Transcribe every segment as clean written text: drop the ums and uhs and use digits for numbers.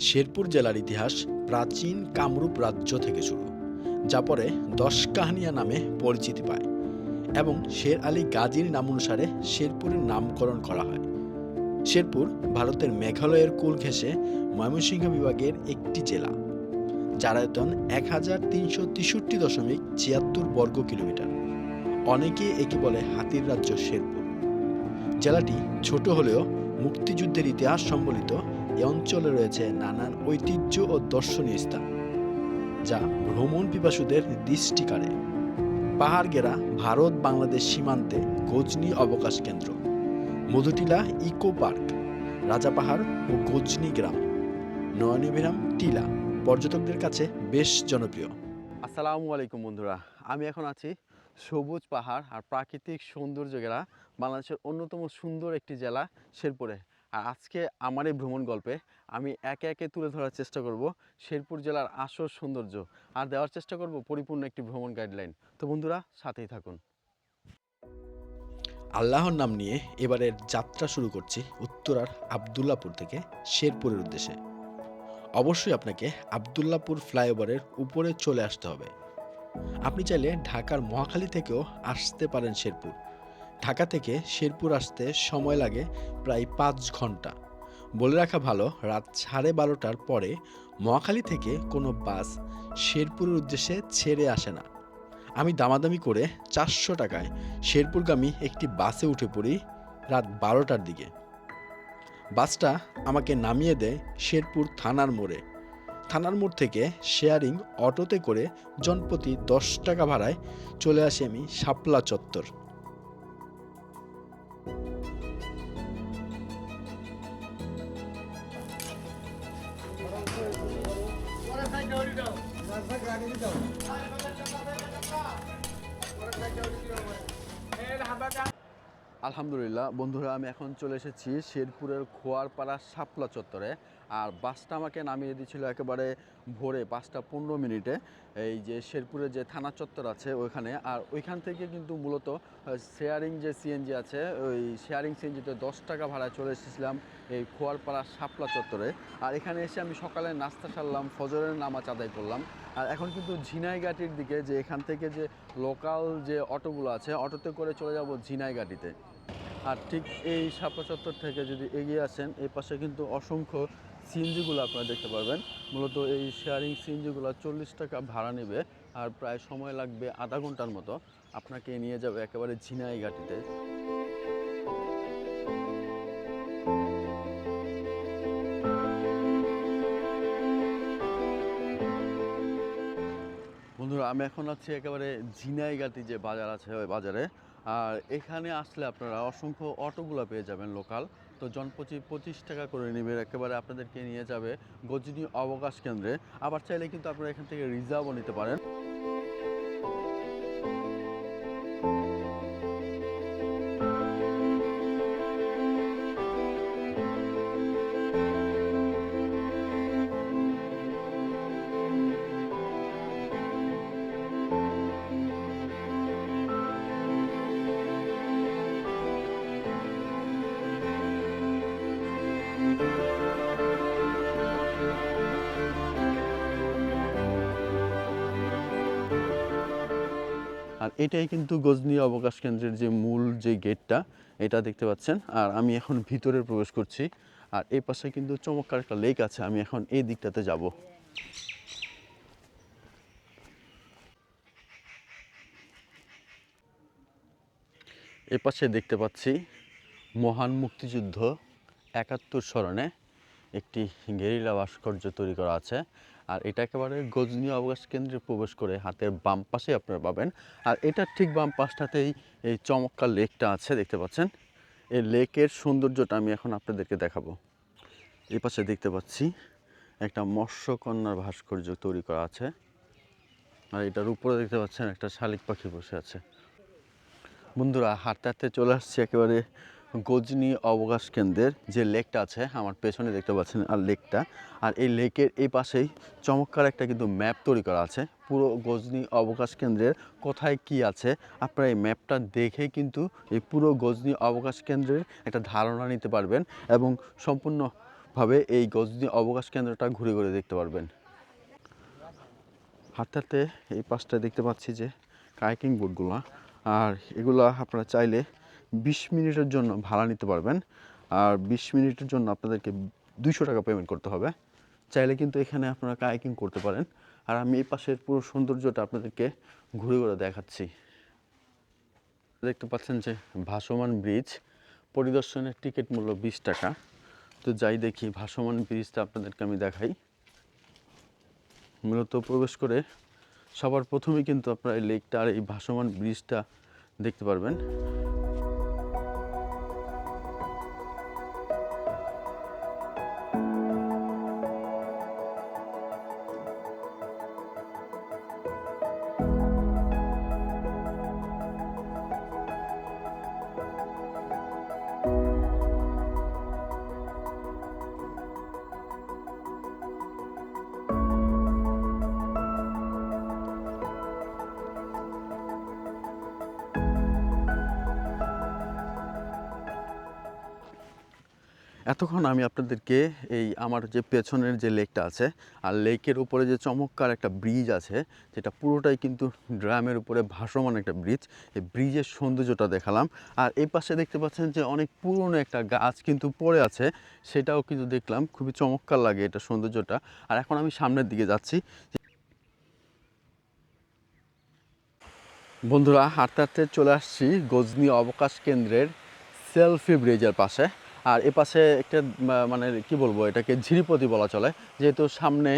শেরপুর জেলার ইতিহাস প্রাচীন কামরূপ রাজ্য থেকে শুরু, যা পরে দশকাহানিয়া নামে পরিচিতি পায় এবং শের আলী গাজীর নামানুসারে শেরপুরের নামকরণ করা হয়। শেরপুর ভারতের মেঘালয়ের কুল ঘেঁষে ময়মনসিংহ বিভাগের একটি জেলা, যার আয়তন ১,৩৬৩.৭৪ বর্গ কিলোমিটার। অনেকে একে বলে হাতির রাজ্য শেরপুর। জেলাটি ছোট হলেও মুক্তিযুদ্ধের ইতিহাস সম্বলিত এ অঞ্চলে রয়েছে নানান ঐতিহ্য ও দর্শনীয় স্থান, যা ভ্রমণ পিপাসুদের দৃষ্টি কাড়ে। পাহাড় ঘেরা ভারত বাংলাদেশ সীমান্তে গজনী অবকাশ কেন্দ্র, মধুটিলা ইকো পার্ক, রাজাপাহাড় ও গজনী গ্রাম, নয়নাভিরাম টিলা পর্যটকদের কাছে বেশ জনপ্রিয়। আসসালামু আলাইকুম বন্ধুরা, আমি এখন আছি সবুজ পাহাড় আর প্রাকৃতিক সৌন্দর্য ঘেরা বাংলাদেশের অন্যতম সুন্দর একটি জেলা শেরপুরে। আর আজকে আমার এই ভ্রমণ গল্পে আমি একে একে তুলে ধরার চেষ্টা করব শেরপুর জেলার আসল সৌন্দর্য আর দেওয়ার চেষ্টা করব পরিপূর্ণ একটি ভ্রমণ গাইডলাইন। তো বন্ধুরা, সাথেই থাকুন। আল্লাহর নাম নিয়ে এবারের যাত্রা শুরু করছি উত্তরার আবদুল্লাপুর থেকে শেরপুরের উদ্দেশ্যে। অবশ্যই আপনাকে আবদুল্লাপুর ফ্লাইওভারের উপরে চলে আসতে হবে। আপনি চাইলে ঢাকার মহাখালী থেকেও আসতে পারেন শেরপুর। ঢাকা থেকে শেরপুর আসতে সময় লাগে প্রায় ৫ ঘন্টা। বলে রাখা ভালো, রাত 12:30টার পরে মহাখালী থেকে কোনো বাস শেরপুরের উদ্দেশ্যে ছেড়ে আসে না। আমি দামাদামি করে ৪০০ টাকায় শেরপুরগামী একটি বাসে উঠে পড়ি রাত 12টার দিকে। বাসটা আমাকে নামিয়ে দেয় শেরপুর থানার মোড়ে। থানার মোড় থেকে শেয়ারিং অটোতে করে জনপ্রতি ১০ টাকা ভাড়ায় চলে আসি আমি শাপলা চত্বর। আলহামদুলিল্লাহ বন্ধুরা, আমি এখন চলে এসেছি শেরপুরের খোয়ারপাড়া শাপলা চত্বরে। আর বাসটা আমাকে নামিয়ে দিয়েছিল একেবারে ভোরে ৫টা ১৫ মিনিটে এই যে শেরপুরের যে থানা চত্বর আছে ওইখানে। আর ওইখান থেকে কিন্তু মূলত শেয়ারিং যে সিএনজি আছে ওই শেয়ারিং সিএনজিতে ১০ টাকা ভাড়ায় চলে এসেছিলাম এই খোয়ারপাড়া শাপলা চত্বরে। আর এখানে এসে আমি সকালে নাস্তা সারলাম, ফজরের নামাজ আদায় করলাম। আর এখন কিন্তু ঝিনাইগাটির দিকে, যে এখান থেকে যে লোকাল যে অটোগুলো আছে অটোতে করে চলে যাব ঝিনাইগাটিতে। আর ঠিক এই শাপলা চত্বর থেকে যদি এগিয়ে আসেন, এই পাশে কিন্তু অসংখ্য সিএনজিগুলো আপনারা দেখতে পারবেন। মূলত এই শেয়ারিং সিএনজিগুলো ৪০ টাকা ভাড়া নেবে আর প্রায় সময় লাগবে আধা ঘন্টার মতো। আপনাকে নিয়ে যাবে একেবারে ঝিনাইগাটিতে। বন্ধুরা, আমি এখন আছি একেবারে ঝিনাইগাতি যে বাজার আছে ওই বাজারে। আর এখানে আসলে আপনারা অসংখ্য অটোগুলো পেয়ে যাবেন লোকাল। তো জনপ্রতি ২৫ টাকা করে নেবে, একেবারে আপনাদেরকে নিয়ে যাবে গজনী অবকাশ কেন্দ্রে। আবার চাইলে কিন্তু আপনারা এখান থেকে রিজার্ভও নিতে পারেন। আর এটাই কিন্তু গজনী অবকাশ কেন্দ্রের যে মূল যে গেটটা, এটা দেখতে পাচ্ছেন। আর আমি এখন ভিতরে প্রবেশ করছি। আর এই পাশে কিন্তু চমৎকার একটা লেক আছে, আমি এখন এই দিকটাতে যাব। এ পাশে দেখতে পাচ্ছি মহান মুক্তিযুদ্ধ ৭১ স্মরণে একটি গেরিলা ভাস্কর্য তৈরি করা আছে। আর এটা একেবারে গজনী অবকাশ কেন্দ্রে প্রবেশ করে হাতের বাম পাশে আপনারা পাবেন। আর এটার ঠিক বাম পাশটাতেই এই চমৎকার লেকটা আছে, দেখতে পাচ্ছেন। এই লেকের সৌন্দর্যটা আমি এখন আপনাদেরকে দেখাবো। এই পাশে দেখতে পাচ্ছি একটা মৎস্যকন্যার ভাস্কর্য তৈরি করা আছে। আর এটার উপরে দেখতে পাচ্ছেন একটা শালিক পাখি বসে আছে। বন্ধুরা, হাঁটতে হাঁটতে চলে আসছি একেবারে গজনী অবকাশ কেন্দ্রের যে লেকটা আছে আমার পেছনে দেখতে পাচ্ছেন। আর লেকটা, আর এই লেকের এই পাশেই চমৎকার একটা কিন্তু ম্যাপ তৈরি করা আছে পুরো গজনী অবকাশ কেন্দ্রের কোথায় কি আছে। আপনারা এই ম্যাপটা দেখে কিন্তু এই পুরো গজনী অবকাশ কেন্দ্রের একটা ধারণা নিতে পারবেন এবং সম্পূর্ণ ভাবে এই গজনী অবকাশ কেন্দ্রটা ঘুরে ঘুরে দেখতে পারবেন। হাঁটতে হাঁটতে এই পাশটা দেখতে পাচ্ছি যে কায়াকিং বোটগুলো, আর এগুলো আপনারা চাইলে 20 মিনিটের জন্য ভাড়া নিতে পারবেন। আর 20 মিনিটের জন্য আপনাদেরকে 200 টাকা পেমেন্ট করতে হবে। চাইলে কিন্তু এখানে আপনারা কায়াকিং করতে পারেন। আর আমি এই পাশের পুরো সৌন্দর্যটা আপনাদেরকে ঘুরে ঘুরে দেখাচ্ছি। দেখতে পাচ্ছেন যে ভাসমান ব্রিজ, পরিদর্শনের টিকিট মূল্য 20 টাকা। তো যাই দেখি ভাসমান ব্রিজটা আপনাদেরকে আমি দেখাই। মূলত প্রবেশ করে সবার প্রথমেই কিন্তু আপনারা এই লেকটা আর এই ভাসমান ব্রিজটা দেখতে পারবেন। এতক্ষণ আমি আপনাদেরকে এই আমার যে পেছনের যে লেকটা আছে আর লেকের উপরে যে চমৎকার একটা ব্রিজ আছে, যেটা পুরোটাই কিন্তু ড্রামের উপরে ভাসমান একটা ব্রিজ, এই ব্রিজের সৌন্দর্যটা দেখালাম। আর এই পাশে দেখতে পাচ্ছেন যে অনেক পুরনো একটা গাছ কিন্তু পড়ে আছে, সেটাও কিন্তু দেখলাম, খুবই চমৎকার লাগে এটা সৌন্দর্যটা। আর এখন আমি সামনের দিকে যাচ্ছি। বন্ধুরা, হাঁটতে হাঁটতে চলে আসছি গজনী অবকাশ কেন্দ্রের সেলফি ব্রিজের পাশে। আর এ পাশে একটা মানে কি বলবো, এটাকে ঝিরিপতি বলা চলে, যেহেতু সামনে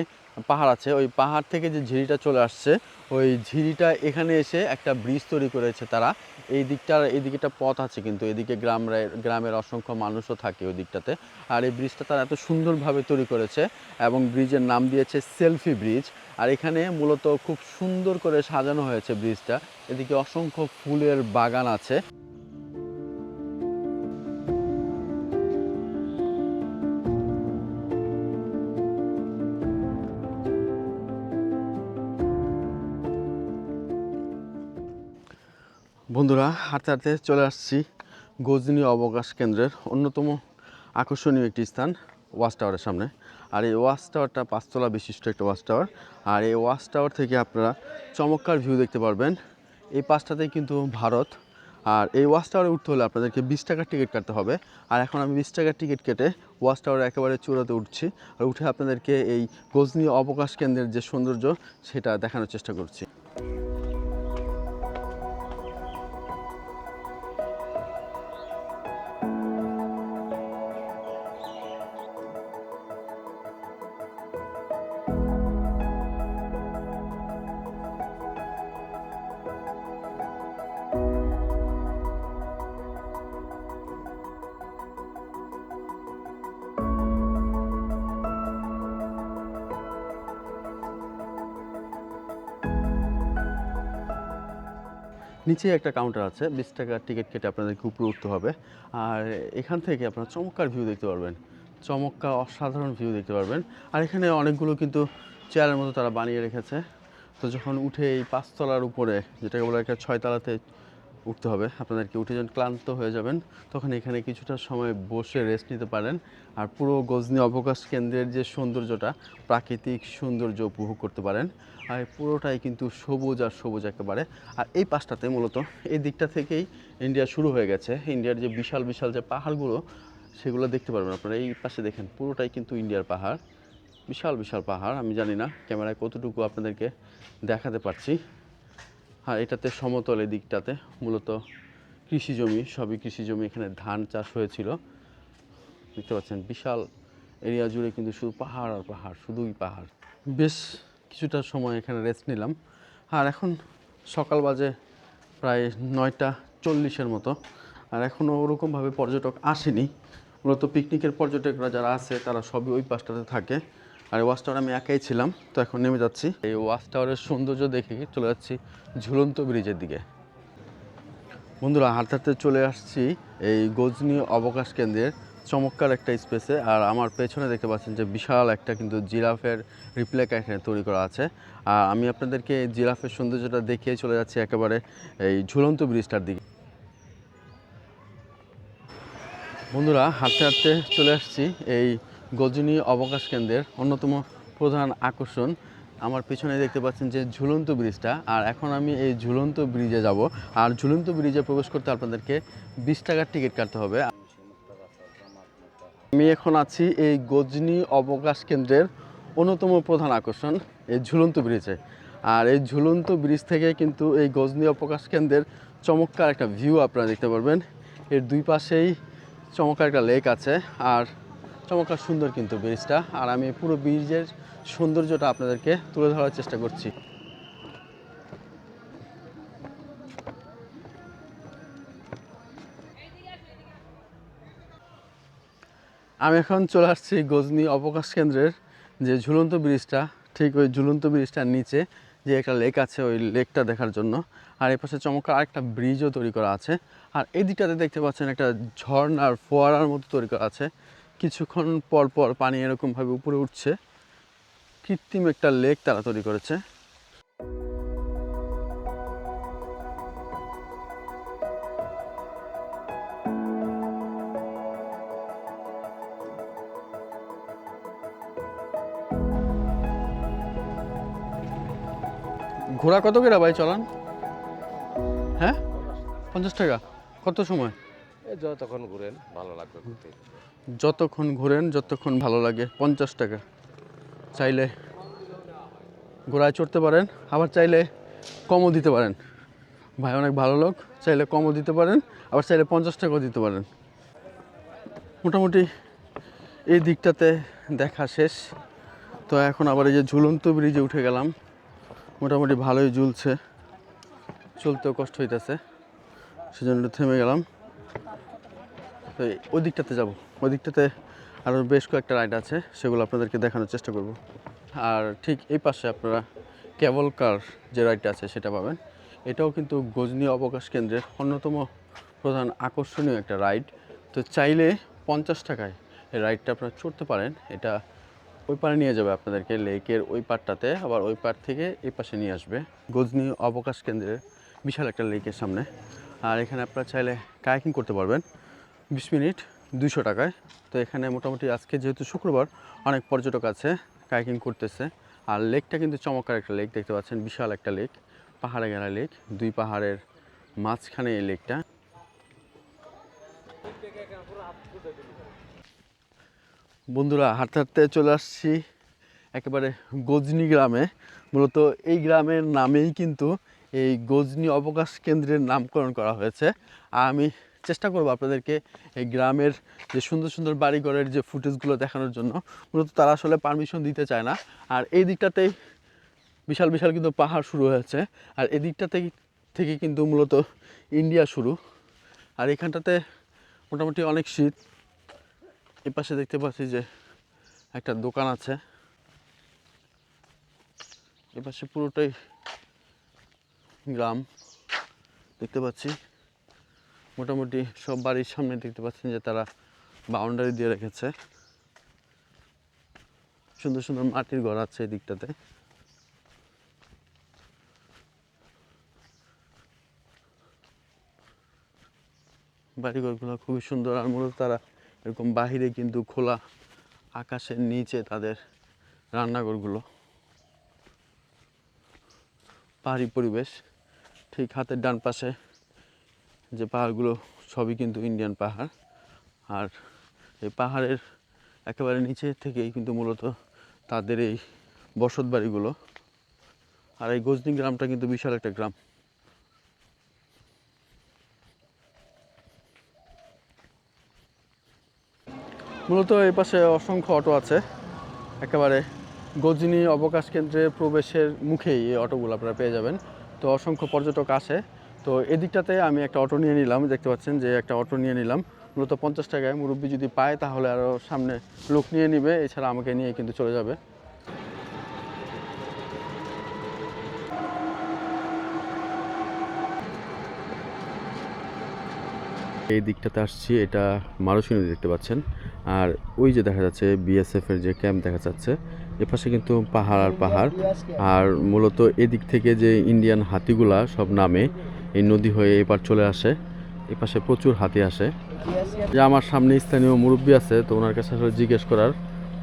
পাহাড় আছে। ওই পাহাড় থেকে যে ঝিরিটা চলে আসছে, ওই ঝিরিটা এখানে এসে একটা ব্রিজ তৈরি করেছে তারা। এই দিকটার এইদিকে একটা পথ আছে, কিন্তু এদিকে গ্রামের অসংখ্য মানুষও থাকে ওই দিকটাতে। আর এই ব্রিজটা তারা এত সুন্দরভাবে তৈরি করেছে এবং ব্রিজের নাম দিয়েছে সেলফি ব্রিজ। আর এখানে মূলত খুব সুন্দর করে সাজানো হয়েছে ব্রিজটা। এদিকে অসংখ্য ফুলের বাগান আছে। বন্ধুরা, হাঁটতে হাঁটতে চলে আসছি গজনী অবকাশ কেন্দ্রের অন্যতম আকর্ষণীয় একটি স্থান, ওয়াচ টাওয়ারের সামনে। আর এই ওয়াচ টাওয়ারটা 5 তলা বিশিষ্ট একটা ওয়াচ টাওয়ার। আর এই ওয়াচ টাওয়ার থেকে আপনারা চমৎকার ভিউ দেখতে পারবেন। এই পাশটাতেই কিন্তু ভারত। আর এই ওয়াচ টাওয়ারে উঠতে হলে আপনাদেরকে 20 টাকার টিকিট কাটতে হবে। আর এখন আমি 20 টাকার টিকিট কেটে ওয়াচ টাওয়ারে একেবারে চূড়াতে উঠছি। আর উঠে আপনাদেরকে এই গজনী অবকাশ কেন্দ্রের যে সৌন্দর্য সেটা দেখানোর চেষ্টা করছি। নিচে একটা কাউন্টার আছে, 20 টাকার টিকিট কেটে আপনাদেরকে উপরে উঠতে হবে। আর এখান থেকে আপনারা চমৎকার ভিউ দেখতে পারবেন, চমৎকার অসাধারণ ভিউ দেখতে পারবেন। আর এখানে অনেকগুলো কিন্তু চেয়ারের মতো তারা বানিয়ে রেখেছে। তো যখন উঠে এই 5 তলার উপরে, যেটাকে বলে একটা 6 তলাতে উঠতে হবে আপনাদেরকে, উঠে যখন ক্লান্ত হয়ে যাবেন তখন এখানে কিছুটা সময় বসে রেস্ট নিতে পারেন। আর পুরো গজনী অবকাশ কেন্দ্রের যে সৌন্দর্যটা, প্রাকৃতিক সৌন্দর্য উপভোগ করতে পারেন। আর পুরোটাই কিন্তু সবুজ আর সবুজ একেবারে। আর এই পাশটাতে মূলত এই দিকটা থেকেই ইন্ডিয়া শুরু হয়ে গেছে। ইন্ডিয়ার যে বিশাল বিশাল যে পাহাড়গুলো, সেগুলো দেখতে পারবেন আপনারা। এই পাশে দেখেন, পুরোটাই কিন্তু ইন্ডিয়ার পাহাড়, বিশাল বিশাল পাহাড়। আমি জানি না ক্যামেরায় কতটুকু আপনাদেরকে দেখাতে পারছি। আর এটাতে সমতল, এই দিকটাতে মূলত কৃষি জমি, সবই কৃষি জমি। এখানে ধান চাষ হয়েছিল, দেখতে পাচ্ছেন বিশাল এরিয়া জুড়ে কিন্তু শুধু পাহাড় আর পাহাড়, শুধুই পাহাড়। বেশ কিছুটা সময় এখানে রেস্ট নিলাম। আর এখন সকাল বাজে প্রায় 9টা 40-এর মতো। আর এখনও ওরকমভাবে পর্যটক আসেনি। মূলত পিকনিকের পর্যটকরা যারা আছে তারা সবই ওই পাশটাতে থাকে। আর এই ওয়াচ টাওয়ারে আমি একাই ছিলাম, তো এখন নেমে যাচ্ছি। এই ওয়াচ টাওয়ারের সৌন্দর্য দেখে চলে যাচ্ছি ঝুলন্ত ব্রিজের দিকে। বন্ধুরা, হাঁটতে হাঁটতে চলে আসছি এই গজনী অবকাশ কেন্দ্রের চমৎকার একটা স্পেসে। আর আমার পেছনে দেখতে পাচ্ছেন যে বিশাল একটা কিন্তু জিরাফের রিপ্লেকা এখানে তৈরি করা আছে। আর আমি আপনাদেরকে জিরাফের সৌন্দর্যটা দেখিয়ে চলে যাচ্ছি একেবারে এই ঝুলন্ত ব্রিজটার দিকে। বন্ধুরা, হাঁটতে হাঁটতে চলে আসছি এই গজনী অবকাশ কেন্দ্রের অন্যতম প্রধান আকর্ষণ। আমার পিছনে দেখতে পাচ্ছেন যে ঝুলন্ত ব্রিজটা, আর এখন আমি এই ঝুলন্ত ব্রিজে যাব। আর ঝুলন্ত ব্রিজে প্রবেশ করতে আপনাদেরকে 20 টাকার টিকিট কাটতে হবে। আমি এখন আছি এই গজনী অবকাশ কেন্দ্রের অন্যতম প্রধান আকর্ষণ এই ঝুলন্ত ব্রিজে। আর এই ঝুলন্ত ব্রিজ থেকে কিন্তু এই গজনী অবকাশ কেন্দ্রের চমৎকার একটা ভিউ আপনারা দেখতে পারবেন। এর দুই পাশেই চমৎকার একটা লেক আছে, আর চমৎকার সুন্দর কিন্তু ব্রিজটা। আর আমি পুরো ব্রিজের সৌন্দর্যটা আপনাদেরকে তুলে ধরার চেষ্টা করছি। আমি এখন চলে আসছি গজনী অবকাশ কেন্দ্রের যে ঝুলন্ত ব্রিজটা, ঠিক ওই ঝুলন্ত ব্রিজটার নিচে যে একটা লেক আছে, ওই লেকটা দেখার জন্য। আর এই পাশে চমৎকার আরেকটা ব্রিজও তৈরি করা আছে। আর এই দিকটাতে দেখতে পাচ্ছেন একটা ঝর্ণার ফোয়ারার মতো তৈরি করা আছে। কিছুক্ষণ পর পর পানি এরকমভাবে উপরে উঠছে। কৃত্রিম একটা লেক তারা তৈরি করেছে। ঘোড়া কত করে ভাই চলান? হ্যাঁ, 50 টাকা। কত সময়? যতক্ষণ ঘুরেন ভালো লাগবে ঘুরতে। যতক্ষণ ঘোরেন যতক্ষণ ভালো লাগে। 50 টাকা। চাইলে ঘোড়ায় চড়তে পারেন, আবার চাইলে কমও দিতে পারেন। ভাই অনেক ভালো লোক, চাইলে কমও দিতে পারেন, আবার চাইলে 50 টাকাও দিতে পারেন। মোটামুটি এই দিকটাতে দেখা শেষ। তো এখন আবার এই যে ঝুলন্ত ব্রিজে উঠে গেলাম। মোটামুটি ভালোই ঝুলছে, চলতেও কষ্ট হইতেছে, সেজন্য থেমে গেলাম। তো ওই দিকটাতে যাব, ওই দিকটাতে আরও বেশ কয়েকটা রাইড আছে, সেগুলো আপনাদেরকে দেখানোর চেষ্টা করব। আর ঠিক এই পাশে আপনারা কেবল কার যে রাইডটা আছে সেটা পাবেন। এটাও কিন্তু গজনী অবকাশ কেন্দ্রের অন্যতম প্রধান আকর্ষণীয় একটা রাইড। তো চাইলে 50 টাকায় এই রাইডটা আপনারা চড়তে পারেন। এটা ওই পারে নিয়ে যাবে আপনাদেরকে, লেকের ওই পারটাতে, আবার ওই পার থেকে এই পাশে নিয়ে আসবে। গজনী অবকাশ কেন্দ্রের বিশাল একটা লেকের সামনে। আর এখানে আপনারা চাইলে কায়াকিং করতে পারবেন 20 মিনিট 200 টাকায়। তো এখানে মোটামুটি আজকে যেহেতু শুক্রবার, অনেক পর্যটক আছে, কায়াকিং করতেছে। আর লেকটা কিন্তু চমৎকার একটা লেক, দেখতে পাচ্ছেন বিশাল একটা লেক, পাহাড়ে ঘেরা লেক, দুই পাহাড়ের মাঝখানে এই লেকটা। বন্ধুরা, হাঁটতে হাঁটতে চলে আসছি একেবারে গজনী গ্রামে। মূলত এই গ্রামের নামেই কিন্তু এই গজনী অবকাশ কেন্দ্রের নামকরণ করা হয়েছে। আর আমি চেষ্টা করব আপনাদেরকে এই গ্রামের যে সুন্দর সুন্দর বাড়িঘরের যে ফুটেজগুলো দেখানোর জন্য। মূলত তারা আসলে পারমিশন দিতে চায় না। আর এই দিকটাতেই বিশাল বিশাল কিন্তু পাহাড় শুরু হয়েছে, আর এই দিকটাতে থেকে কিন্তু মূলত ইন্ডিয়া শুরু। আর এখানটাতে মোটামুটি অনেক শীত। এই পাশে দেখতে পাচ্ছি যে একটা দোকান আছে, এ পাশে পুরোটাই গ্রাম দেখতে পাচ্ছি। মোটামুটি সব বাড়ির সামনে দেখতে পাচ্ছেন যে তারা বাউন্ডারি দিয়ে রেখেছে। সুন্দর সুন্দর মাটির ঘর আছে এই দিকটাতে। বাড়িঘরগুলো খুবই সুন্দর। আর মূলত তারা এরকম বাহিরে কিন্তু খোলা আকাশের নিচে তাদের রান্নাঘরগুলো। পাহাড়ি পরিবেশ। ঠিক হাতের ডান পাশে যে পাহাড়গুলো সবই কিন্তু ইন্ডিয়ান পাহাড়। আর এই পাহাড়ের একেবারে নিচে থেকেই কিন্তু মূলত তাদের এই বসত বাড়িগুলো। আর এই গজনী গ্রামটা কিন্তু বিশাল একটা গ্রাম। মূলত এই পাশে অসংখ্য অটো আছে। একেবারে গজনী অবকাশ কেন্দ্রে প্রবেশের মুখেই এই অটোগুলো আপনারা পেয়ে যাবেন। তো অসংখ্য পর্যটক আসে। তো এদিকটাতে আমি একটা অটো নিয়ে নিলাম, দেখতে পাচ্ছেন যে একটা অটো নিয়ে নিলাম। মূলত 50 টাকায় মুরব্বি যদি পায় তাহলে আরও সামনে লোক নিয়ে নিবে, এছাড়া আমাকে নিয়ে কিন্তু চলে যাবে। এই দিকটাতে আসছি, এটা মারুসি নদী দেখতে পাচ্ছেন। আর ওই যে দেখা যাচ্ছে বিএসএফ এর যে ক্যাম্প দেখা যাচ্ছে, এপাশে কিন্তু পাহাড় আর পাহাড়। আর মূলত এদিক থেকে যে ইন্ডিয়ান হাতিগুলা সব নামে এই নদী হয়ে এপার চলে আসে। এপাশে প্রচুর হাতি আসে। যে আমার সামনে স্থানীয় মুরব্বী আছে, তো ওনার কাছে আসলে জিজ্ঞেস করার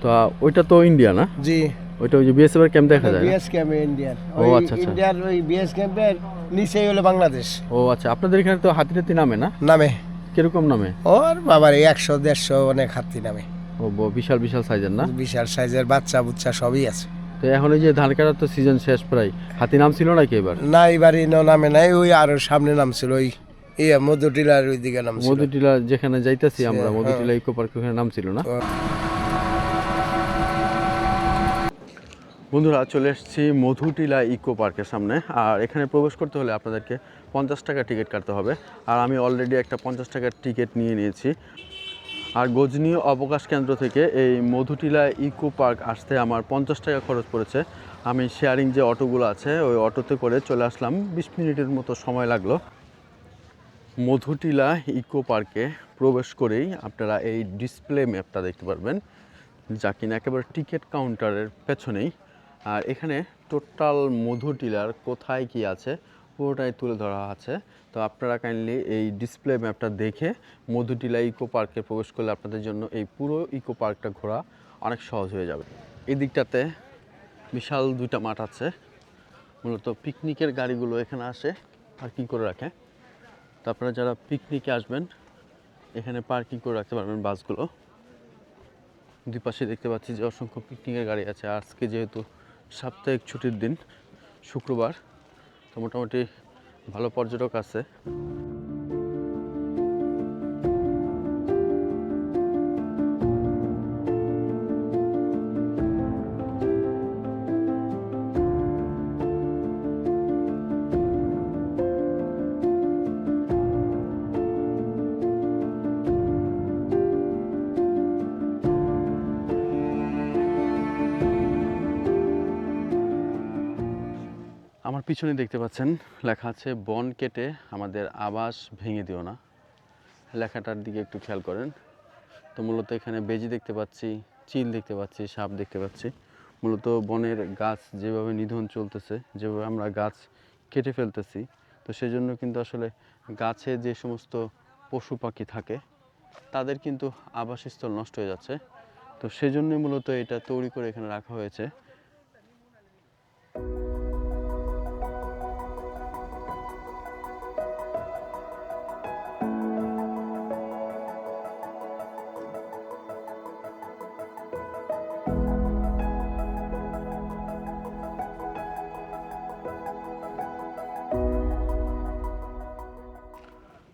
তো ওইটা তো ইন্ডিয়া না, জি ওইটা ওই যে বিএসএফ এর ক্যাম্প দেখা যায় না? বিএস ক্যাম্প ইন্ডিয়ান, ও, ওই আচ্ছা, আচ্ছা। ইন্ডিয়ার ওই বিএস ক্যাম্পের নিচেই হলো বাংলাদেশ। ও আচ্ছা, আপনাদের এখানে তো হাতি টাতি নামে না? নামে কিরকম নামে? ওর বাবার 100-150 অনেক হাতি নামে, ও বিশাল বিশাল সাইজের না? বিশাল সাইজের বাচ্চা বুচ্চা সবই আছে। তো এখন এই যে ধান কাটার তো সিজন শেষ প্রায়, হাতি নাম ছিল নাকি এবার? না এবারই নামে নাই, ওই আরো সামনে নামছিল, ওই মধুটিলার ওই দিকে নামছিল। মধুটিলা যেখানে যাইতেছি আমরা, হ্যাঁ। মধুটিলা ইকো পার্ক, ওখানে নাম ছিল না? বন্ধুরা, চলে এসেছি মধুটিলা ইকো পার্কের সামনে। আর এখানে প্রবেশ করতে হলে আপনাদেরকে 50 টাকা টিকিট কাটতে হবে। আর আমি অলরেডি একটা 50 টাকার টিকিট নিয়ে নিয়েছি। আর গজনী অবকাশ কেন্দ্র থেকে এই মধুটিলা ইকো পার্ক আসতে আমার 50 টাকা খরচ পড়েছে। আমি শেয়ারিং যে অটোগুলো আছে ওই অটোতে করে চলে আসলাম, 20 মিনিটের মতো সময় লাগলো। মধুটিলা ইকো পার্কে প্রবেশ করেই আপনারা এই ডিসপ্লে ম্যাপটা দেখতে পারবেন, যা কিনা একেবারে টিকিট কাউন্টারের পেছনেই। আর এখানে টোটাল মধুটিলার কোথায় কি আছে পুরোটাই তুলে ধরা আছে। তো আপনারা কাইন্ডলি এই ডিসপ্লে ম্যাপটা দেখে মধুটিলা ইকো পার্কে প্রবেশ করলে আপনাদের জন্য এই পুরো ইকো পার্কটা ঘোরা অনেক সহজ হয়ে যাবে। এই দিকটাতে বিশাল দুইটা মাঠ আছে, মূলত পিকনিকের গাড়িগুলো এখানে আসে পার্কিং করে রাখে। তো আপনারা যারা পিকনিকে আসবেন এখানে পার্কিং করে রাখতে পারবেন বাসগুলো। দুই পাশে দেখতে পাচ্ছি যে অসংখ্য পিকনিকের গাড়ি আছে। আজকে যেহেতু সাপ্তাহিক ছুটির দিন, শুক্রবার, তো মোটামুটি ভালো পর্যটক আছে। আমার পিছনে দেখতে পাচ্ছেন লেখা আছে, বন কেটে আমাদের আবাস ভেঙে দিও না। লেখাটার দিকে একটু খেয়াল করেন। তো মূলত এখানে বেজি দেখতে পাচ্ছি, চিল দেখতে পাচ্ছি, সাপ দেখতে পাচ্ছি। মূলত বনের গাছ যেভাবে নিধন চলতেছে, যেভাবে আমরা গাছ কেটে ফেলতেছি, তো সেজন্য কিন্তু আসলে গাছে যে সমস্ত পশু পাখি থাকে তাদের কিন্তু আবাসস্থল নষ্ট হয়ে যাচ্ছে। তো সেজন্যই মূলত এটা তৈরি করে এখানে রাখা হয়েছে।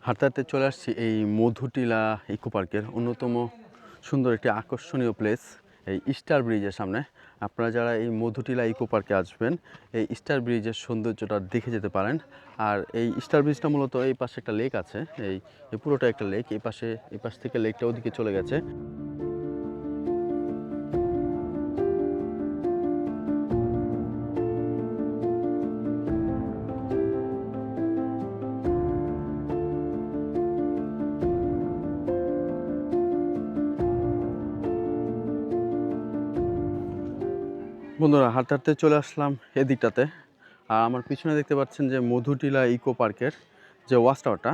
হাঁটতে হাঁটতে চলে আসছি এই মধুটিলা ইকো পার্কের অন্যতম সুন্দর একটি আকর্ষণীয় প্লেস, এই স্টার ব্রিজের সামনে। আপনারা যারা এই মধুটিলা ইকো পার্কে আসবেন এই স্টার ব্রিজের সৌন্দর্যটা দেখে যেতে পারেন। আর এই স্টার ব্রিজটা মূলত এই পাশে একটা লেক আছে, এই পুরোটা একটা লেক, এই পাশ থেকে লেকটা ওদিকে চলে গেছে। বন্ধুরা, হাঁটতে হাঁটতে চলে আসলাম এদিকটাতে। আর আমার পিছনে দেখতে পাচ্ছেন যে মধুটিলা ইকো পার্কের যে ওয়াচ টাওয়ারটা,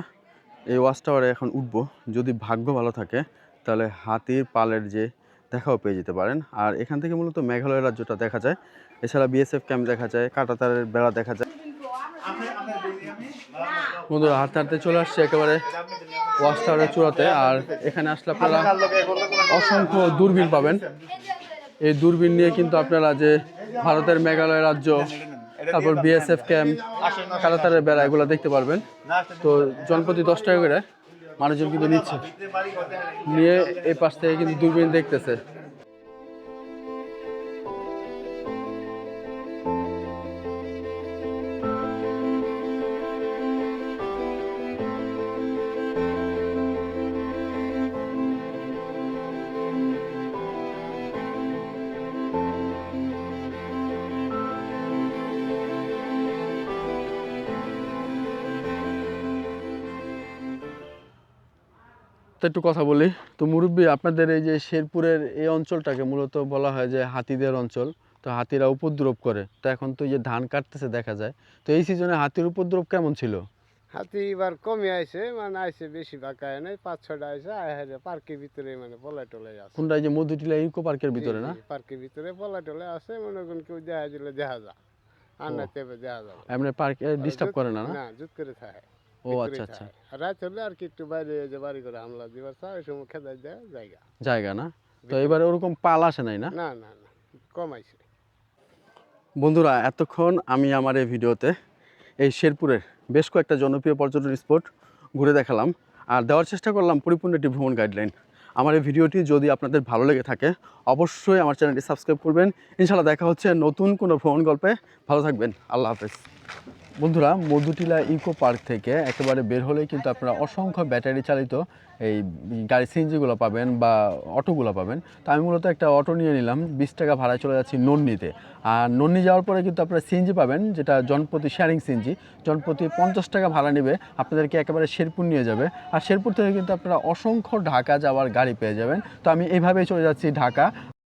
এই ওয়াচ টাওয়ারে এখন উঠবো। যদি ভাগ্য ভালো থাকে তাহলে হাতির পালের যে দেখাও পেয়ে যেতে পারেন। আর এখান থেকে মূলত মেঘালয় রাজ্যটা দেখা যায়, এছাড়া বিএসএফ ক্যাম্প দেখা যায়, কাঁটাতারের বেড়া দেখা যায়। বন্ধুরা, হাঁটতে হাঁটতে চলে আসছে একেবারে ওয়াচ টাওয়ারের চূড়াতে। আর এখানে আসলে আপনারা অসংখ্য দূরবীন পাবেন। এই দূরবীন নিয়ে কিন্তু আপনারা যে ভারতের মেঘালয় রাজ্য, তারপর বিএসএফ ক্যাম্প, কাঁটাতারের বেড়া এগুলো দেখতে পারবেন। তো জনপ্রতি 10 টাকা করে মানুষজন কিন্তু নিচ্ছে, নিয়ে এই পাশ থেকে কিন্তু দূরবীন দেখতেছে। তো একটু কথা বলি। তো মুরব্বী, আপনাদের এই যে শেরপুরের এই অঞ্চলটাকে মূলত বলা হয় যে হাতিদের অঞ্চল। তো হাতিরা উপদ্রব করে। তো এখন তো এই যে ধান কাটতেছে দেখা যায়, তো এই সিজনে হাতির উপদ্রব কেমন ছিল? হাতি এবার কমে আইছে মানে আইছে বেশি বাঁকা নাই 5-6টা আইছে পার্কের ভিতরে মানে পলাই টলাই আছে কোনটা এই যে মধুটিলা ইকো পার্কের ভিতরে না? পার্কের ভিতরে পলাই টলাই আছে মনে করেন কেউ দেখা দিলে দেখা যা আর না তেবে দেখা যাবে এমনি পার্কে ডিস্টার্ব করে না? না জুত করে থাকে ও আচ্ছা আচ্ছা, আর রাত হলে আর কি একটু বাইরে যে বাড়ি করে হামলা দিবার চায় ওই সময় খেদাই দেয় জায়গা জায়গা না? তো এবারে ওরকম পাল আসে নাই না? না না না কমাইছে। বন্ধুরা, এতক্ষণ আমি আমার এই ভিডিওতে এই শেরপুরের বেশ কয়েকটা জনপ্রিয় পর্যটন স্পট ঘুরে দেখালাম আর দেওয়ার চেষ্টা করলাম পরিপূর্ণ একটি ভ্রমণ গাইডলাইন। আমার এই ভিডিওটি যদি আপনাদের ভালো লেগে থাকে অবশ্যই আমার চ্যানেলটি সাবস্ক্রাইব করবেন। ইনশাআল্লাহ দেখা হচ্ছে নতুন কোনো ভ্রমণ গল্পে। ভালো থাকবেন, আল্লাহ হাফেজ। বন্ধুরা, মধুটিলা ইকো পার্ক থেকে একেবারে বের হলেই কিন্তু আপনারা অসংখ্য ব্যাটারি চালিত এই গাড়ি সিএনজিগুলো পাবেন বা অটোগুলো পাবেন। তো আমি মূলত একটা অটো নিয়ে নিলাম, 20 টাকা ভাড়ায় চলে যাচ্ছি নন্নিতে। আর নন্নি যাওয়ার পরে কিন্তু আপনারা সিএনজি পাবেন, যেটা জনপ্রতি শেয়ারিং সিএনজি, জনপ্রতি 50 টাকা ভাড়া নেবে, আপনাদেরকে একেবারে শেরপুর নিয়ে যাবে। আর শেরপুর থেকে কিন্তু আপনারা অসংখ্য ঢাকা যাওয়ার গাড়ি পেয়ে যাবেন। তো আমি এইভাবেই চলে যাচ্ছি ঢাকা।